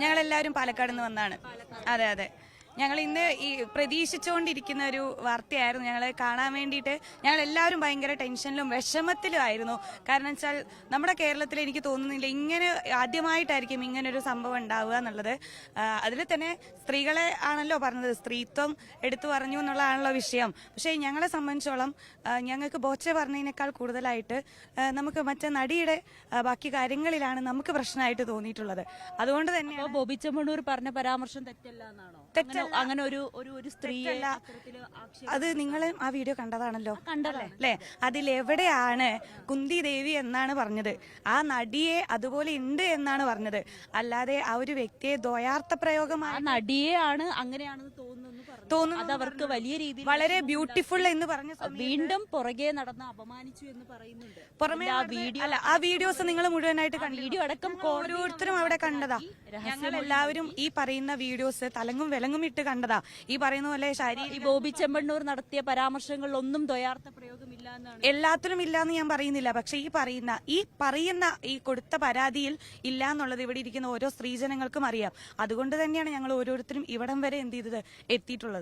ഞങ്ങളെല്ലാവരും പാലക്കാട് നിന്ന് വന്നാണ്. അതെ അതെ, ഞങ്ങൾ ഇന്ന് ഈ പ്രതീക്ഷിച്ചുകൊണ്ടിരിക്കുന്ന ഒരു വാർത്തയായിരുന്നു. ഞങ്ങളെ കാണാൻ വേണ്ടിയിട്ട് ഞങ്ങൾ എല്ലാവരും ഭയങ്കര ടെൻഷനിലും വിഷമത്തിലും ആയിരുന്നു. കാരണം വെച്ചാൽ നമ്മുടെ കേരളത്തിൽ എനിക്ക് തോന്നുന്നില്ല ഇങ്ങനെ ആദ്യമായിട്ടായിരിക്കും ഇങ്ങനെ ഒരു സംഭവം ഉണ്ടാവുക എന്നുള്ളത്. അതിൽ തന്നെ സ്ത്രീകളെ ആണല്ലോ പറഞ്ഞത്, സ്ത്രീത്വം എടുത്തു പറഞ്ഞു എന്നുള്ളതാണല്ലോ വിഷയം. പക്ഷേ ഞങ്ങളെ സംബന്ധിച്ചോളം ഞങ്ങൾക്ക് ബോച്ചെ പറഞ്ഞതിനേക്കാൾ കൂടുതലായിട്ട് നമുക്ക് മറ്റേ നടിയുടെ ബാക്കി കാര്യങ്ങളിലാണ് നമുക്ക് പ്രശ്നമായിട്ട് തോന്നിയിട്ടുള്ളത്. അതുകൊണ്ട് തന്നെ ബോബി ചെമ്മണ്ണൂർ പറഞ്ഞ പരാമർശം തെറ്റല്ല എന്നാണോ? അങ്ങനെ ഒരു സ്ത്രീയെ അത് നിങ്ങൾ ആ വീഡിയോ കണ്ടതാണല്ലോ, അല്ലേ? അതിലെവിടെയാണ് കുന്തി ദേവി എന്നാണ് പറഞ്ഞത്, ആ നടിയെ അതുപോലെ ഉണ്ട് എന്നാണ് പറഞ്ഞത്. അല്ലാതെ ആ ഒരു വ്യക്തിയെ ദ്വയാർത്ഥ പ്രയോഗമാണ്, നടിയെ ആണ് അങ്ങനെയാണെന്ന് തോന്നുന്നു. അത് അവർക്ക് വലിയ രീതിയിൽ വളരെ ബ്യൂട്ടിഫുൾ എന്ന് പറഞ്ഞ വീണ്ടും പുറകെ നടന്ന് അപമാനിച്ചു എന്ന് പറയുന്നുണ്ട്. പുറമെ ആ വീഡിയോസ് നിങ്ങൾ മുഴുവനായിട്ട് വീഡിയോ അടക്കം ഓരോരുത്തരും അവിടെ കണ്ടതാ. ഞങ്ങൾ എല്ലാവരും ഈ പറയുന്ന വീഡിയോസ് തലങ്ങും വിലങ്ങും ഇട്ട് കണ്ടതാ. ഈ പറയുന്ന പോലെ ബോബി ചെമ്മണ്ണൂർ നടത്തിയ പരാമർശങ്ങളിലൊന്നും ദ്വയാർത്ഥ പ്രയോഗമില്ല എന്നാണ്. എല്ലാത്തിലും ഇല്ലാന്ന് ഞാൻ പറയുന്നില്ല. പക്ഷെ ഈ പറയുന്ന ഈ കൊടുത്ത പരാതിയിൽ ഇല്ല എന്നുള്ളത് ഇവിടെ ഇരിക്കുന്ന ഓരോ സ്ത്രീജനങ്ങൾക്കും അറിയാം. അതുകൊണ്ട് തന്നെയാണ് ഞങ്ങൾ ഓരോരുത്തരും ഇവിടം വരെ എന്ത് ചെയ്തത് എത്തിയിട്ടുള്ളത്.